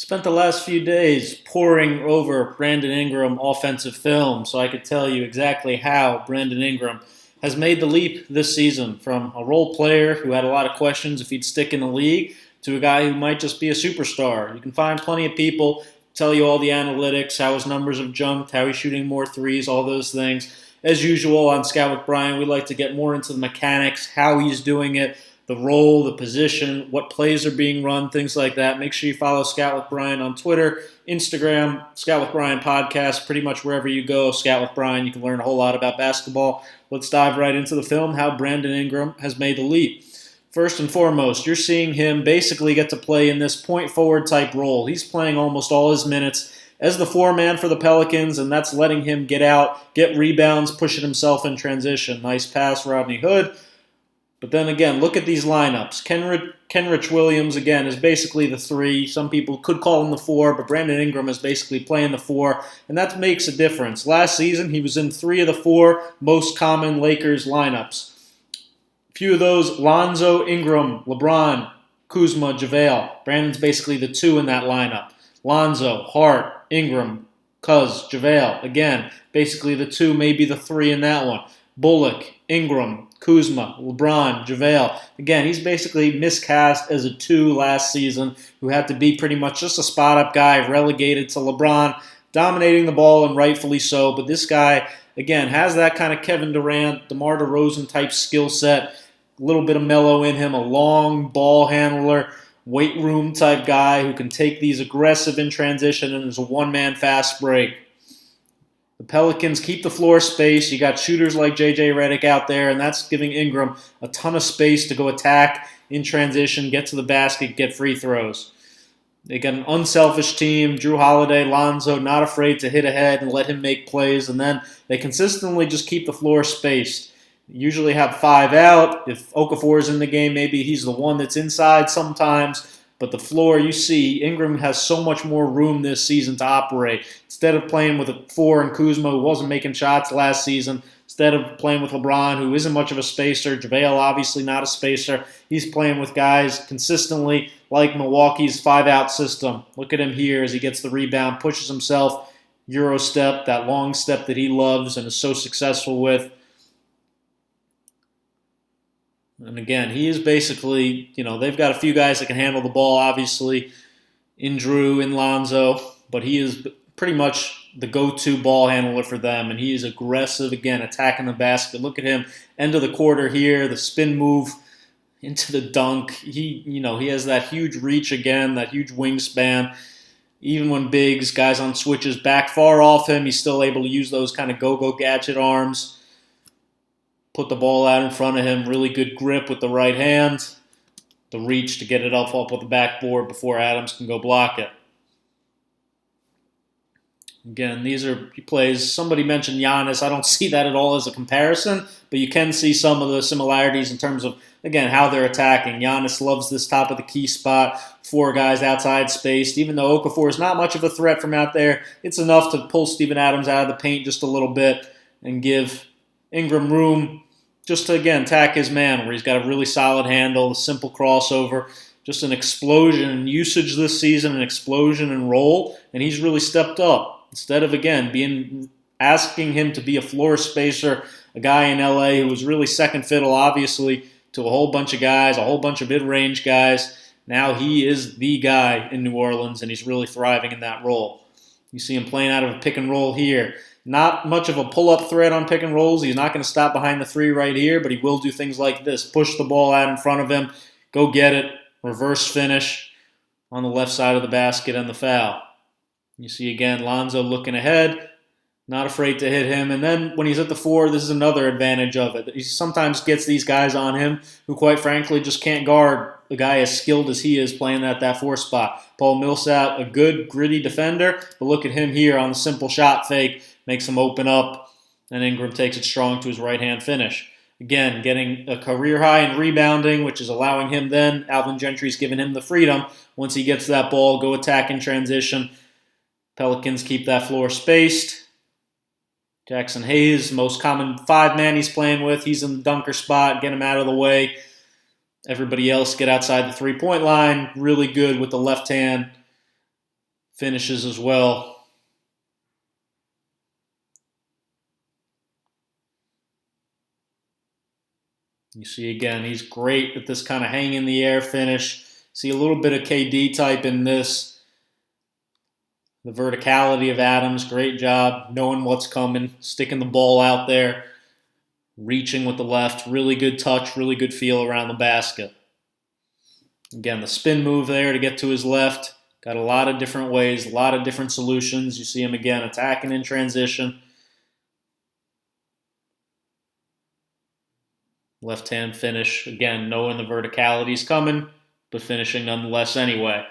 Spent the last few days poring over Brandon Ingram offensive film so I could tell you exactly how Brandon Ingram has made the leap this season from a role player who had a lot of questions if he'd stick in the league to a guy who might just be a superstar. You can find plenty of people tell you all the analytics, how his numbers have jumped, how he's shooting more threes, all those things. As usual on Scout with Bryan, we like to get more into the mechanics, how he's doing it, the role, the position, what plays are being run, things like that. Make sure you follow Scout with Bryan on Twitter, Instagram, Scout with Bryan podcast, pretty much wherever you go, Scout with Bryan. You can learn a whole lot about basketball. Let's dive right into the film, how Brandon Ingram has made the leap. First and foremost, you're seeing him basically get to play in this point forward type role. He's playing almost all his minutes as the four-man for the Pelicans, and that's letting him get out, get rebounds, pushing himself in transition. Nice pass, Rodney Hood. But then again, look at these lineups. Kenrich Williams, again, is basically the three. Some people could call him the four, but Brandon Ingram is basically playing the four, and that makes a difference. Last season, he was in 3 of the 4 most common Lakers lineups. A few of those, Lonzo, Ingram, LeBron, Kuzma, JaVale. Brandon's basically the 2 in that lineup. Lonzo, Hart, Ingram, Cuz, JaVale. Again, basically the 2, maybe the 3 in that one. Bullock, Ingram, Kuzma, LeBron, JaVale. Again, he's basically miscast as a 2 last season who had to be pretty much just a spot-up guy relegated to LeBron, dominating the ball and rightfully so. But this guy, again, has that kind of Kevin Durant, DeMar DeRozan type skill set, a little bit of mellow in him, a long ball handler, weight room type guy who can take these aggressive in transition and is a one-man fast break. The Pelicans keep the floor space. You got shooters like J.J. Redick out there, and that's giving Ingram a ton of space to go attack in transition, get to the basket, get free throws. They got an unselfish team. Drew Holiday, Lonzo, not afraid to hit ahead and let him make plays, and then they consistently just keep the floor spaced. Usually have 5 out. If Okafor is in the game, maybe he's the one that's inside sometimes. But the floor, you see, Ingram has so much more room this season to operate. Instead of playing with a 4 and Kuzma, who wasn't making shots last season, instead of playing with LeBron, who isn't much of a spacer, JaVale obviously not a spacer, he's playing with guys consistently like Milwaukee's 5-out system. Look at him here as he gets the rebound, pushes himself, Euro step, that long step that he loves and is so successful with. And again, he is basically, they've got a few guys that can handle the ball, obviously, in Drew, in Lonzo, but he is pretty much the go-to ball handler for them, and he is aggressive, again, attacking the basket. Look at him, end of the quarter here, the spin move into the dunk. He has that huge reach again, that huge wingspan. Even when bigs, guys on switches back far off him, he's still able to use those kind of go-go gadget arms. Put the ball out in front of him, really good grip with the right hand. The reach to get it up with the backboard before Adams can go block it. Again, these are plays. Somebody mentioned Giannis. I don't see that at all as a comparison, but you can see some of the similarities in terms of, again, how they're attacking. Giannis loves this top of the key spot, 4 guys outside spaced. Even though Okafor is not much of a threat from out there, it's enough to pull Steven Adams out of the paint just a little bit and give Ingram room just to, again, attack his man, where he's got a really solid handle, a simple crossover, just an explosion in usage this season, an explosion in role, and he's really stepped up. Instead of, again, asking him to be a floor spacer, a guy in L.A. who was really second fiddle, obviously, to a whole bunch of guys, a whole bunch of mid-range guys. Now he is the guy in New Orleans, and he's really thriving in that role. You see him playing out of a pick and roll here. Not much of a pull-up threat on pick and rolls. He's not going to stop behind the 3 right here, but he will do things like this. Push the ball out in front of him, go get it, reverse finish on the left side of the basket and the foul. You see again Lonzo looking ahead, not afraid to hit him. And then when he's at the 4, this is another advantage of it. He sometimes gets these guys on him who, quite frankly, just can't guard a guy as skilled as he is playing at that 4 spot. Paul Millsap, a good, gritty defender, but look at him here on the simple shot fake. Makes him open up, and Ingram takes it strong to his right-hand finish. Again, getting a career high in rebounding, which is allowing him then, Alvin Gentry's giving him the freedom. Once he gets that ball, go attack in transition. Pelicans keep that floor spaced. Jackson Hayes, most common 5-man he's playing with. He's in the dunker spot. Get him out of the way. Everybody else get outside the three-point line. Really good with the left hand. finishes as well. You see again, he's great at this kind of hang in the air finish. See a little bit of KD type in this. The verticality of Adams, great job knowing what's coming, sticking the ball out there, reaching with the left. Really good touch, really good feel around the basket. Again, the spin move there to get to his left. Got a lot of different ways, a lot of different solutions. You see him again attacking in transition. Left-hand finish, again, knowing the verticality's coming, but finishing nonetheless anyway.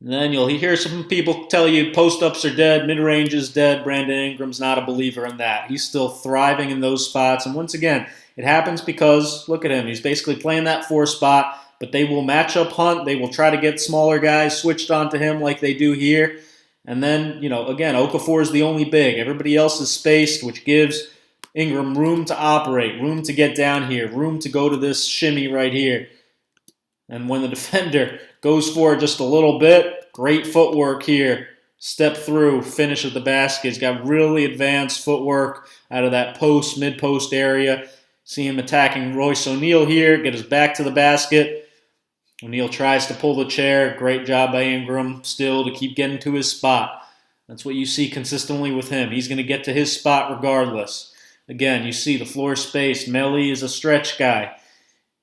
And then you'll hear some people tell you post-ups are dead, mid-range is dead. Brandon Ingram's not a believer in that. He's still thriving in those spots. And once again, it happens because, look at him, he's basically playing that 4 spot, but they will match up hunt. They will try to get smaller guys switched onto him like they do here. And then, again, Okafor is the only big. Everybody else is spaced, which gives Ingram room to operate, room to get down here, room to go to this shimmy right here. And when the defender goes for it just a little bit, great footwork here. Step through, finish at the basket. He's got really advanced footwork out of that post, mid-post area. See him attacking Royce O'Neal here, get his back to the basket. O'Neal tries to pull the chair. Great job by Ingram still to keep getting to his spot. That's what you see consistently with him. He's going to get to his spot regardless. Again, you see the floor space. Melly is a stretch guy.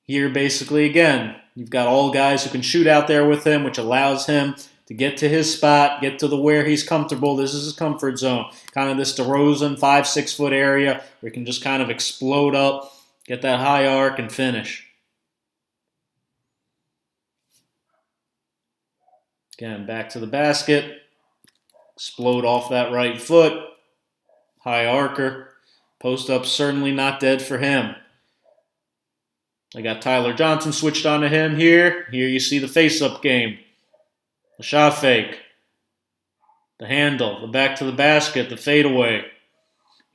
Here, basically, again, you've got all guys who can shoot out there with him, which allows him to get to his spot, get to where he's comfortable. This is his comfort zone. Kind of this DeRozan 5-6 foot area where he can just kind of explode up, get that high arc, and finish. Again, back to the basket. Explode off that right foot. High arcer. Post up certainly not dead for him. I got Tyler Johnson switched onto him here. Here you see the face-up game. The shot fake. The handle. The back to the basket. The fadeaway.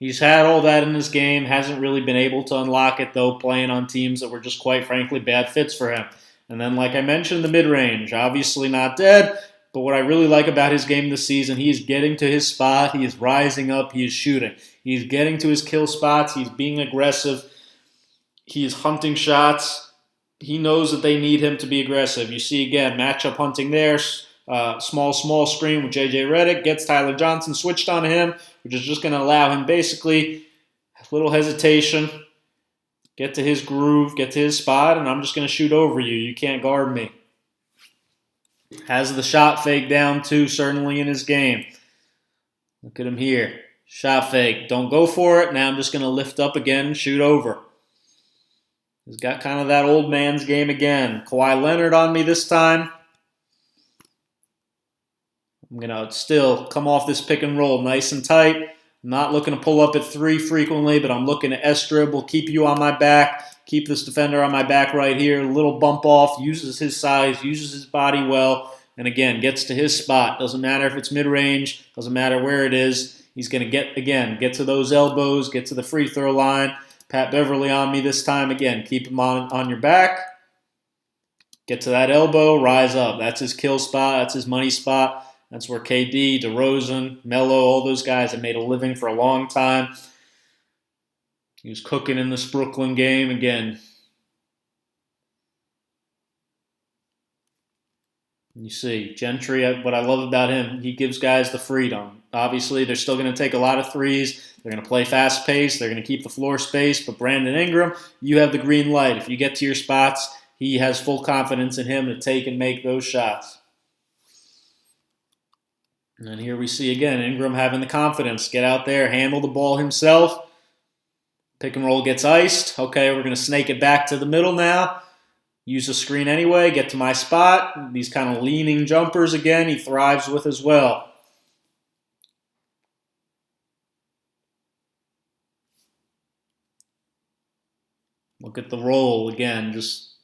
He's had all that in his game. Hasn't really been able to unlock it, though, playing on teams that were just, quite frankly, bad fits for him. And then, like I mentioned, the mid-range. Obviously not dead, but what I really like about his game this season, he is getting to his spot. He is rising up. He is shooting. He's getting to his kill spots. He's being aggressive. He is hunting shots. He knows that they need him to be aggressive. You see, again, matchup hunting there. Small screen with J.J. Redick. Gets Tyler Johnson switched on him, which is just going to allow him basically a little hesitation. Get to his groove, get to his spot, and I'm just going to shoot over you. You can't guard me. Has the shot fake down, too, certainly in his game. Look at him here. Shot fake. Don't go for it. Now I'm just going to lift up again and shoot over. He's got kind of that old man's game again. Kawhi Leonard on me this time. I'm going to still come off this pick and roll nice and tight. I'm not looking to pull up at 3 frequently, but I'm looking to S-dribble, keep you on my back, keep this defender on my back right here. A little bump off, uses his size, uses his body well, and again, gets to his spot. Doesn't matter if it's mid-range, doesn't matter where it is. He's going to get to those elbows, get to the free throw line. Pat Beverly on me this time. Again, keep him on your back. Get to that elbow, rise up. That's his kill spot. That's his money spot. That's where KD, DeRozan, Melo, all those guys have made a living for a long time. He was cooking in this Brooklyn game again. You see, Gentry, what I love about him, he gives guys the freedom. Obviously, they're still going to take a lot of threes. They're going to play fast pace. They're going to keep the floor space. But Brandon Ingram, you have the green light. If you get to your spots, he has full confidence in him to take and make those shots. And then here we see again Ingram having the confidence. Get out there, handle the ball himself. Pick and roll gets iced. Okay, we're going to snake it back to the middle now. Use the screen anyway, get to my spot. These kind of leaning jumpers again, he thrives with as well. Look at the roll again, just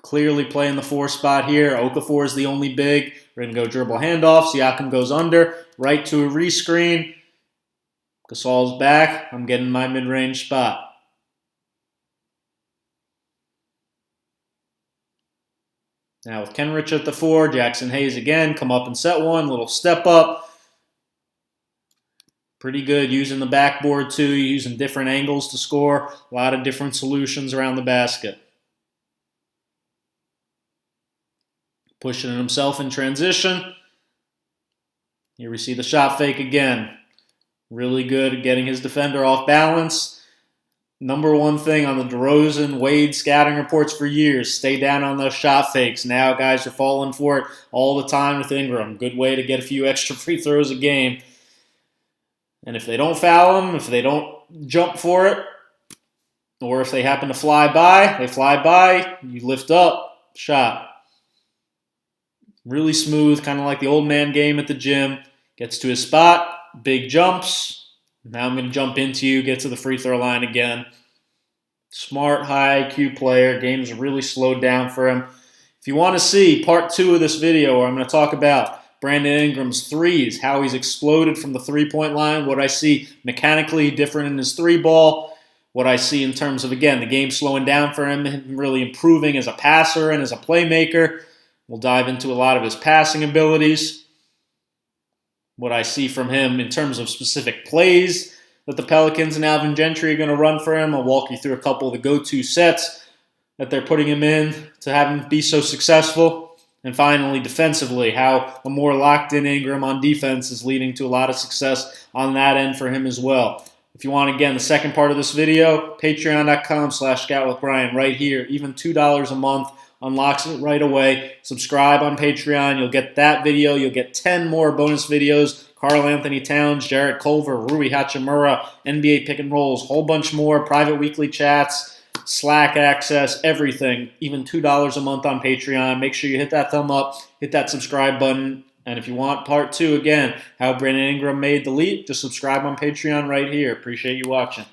clearly playing the 4 spot here. Okafor is the only big. We're going to go dribble handoff. Siakam goes under, right to a rescreen. Gasol's back. I'm getting my mid-range spot. Now with Kenrich at the 4, Jackson Hayes again, come up and set one, little step up. Pretty good using the backboard too, using different angles to score. A lot of different solutions around the basket. Pushing himself in transition. Here we see the shot fake again. Really good at getting his defender off balance. Number one thing on the DeRozan, Wade scouting reports for years, stay down on those shot fakes. Now guys are falling for it all the time with Ingram. Good way to get a few extra free throws a game. And if they don't foul him, if they don't jump for it, or if they happen to fly by, they fly by, you lift up, shot. Really smooth, kind of like the old man game at the gym. Gets to his spot, big jumps. Now I'm going to jump into you, get to the free throw line again. Smart, high IQ player. Game's really slowed down for him. If you want to see part 2 of this video where I'm going to talk about Brandon Ingram's threes, how he's exploded from the three-point line, what I see mechanically different in his three ball, what I see in terms of, again, the game slowing down for him really improving as a passer and as a playmaker. We'll dive into a lot of his passing abilities. What I see from him in terms of specific plays that the Pelicans and Alvin Gentry are going to run for him. I'll walk you through a couple of the go-to sets that they're putting him in to have him be so successful. And finally, defensively, how a more locked-in Ingram on defense is leading to a lot of success on that end for him as well. If you want, again, the second part of this video, patreon.com/ScoutWithBryan right here. Even $2 a month unlocks it right away. Subscribe on Patreon. You'll get that video. You'll get 10 more bonus videos. Karl Anthony Towns, Jarrett Culver, Rui Hachimura, NBA pick and rolls, whole bunch more, private weekly chats, Slack access, everything. Even $2 a month on Patreon. Make sure you hit that thumb up, hit that subscribe button. And if you want part 2, again, how Brandon Ingram made the leap, just subscribe on Patreon right here. Appreciate you watching.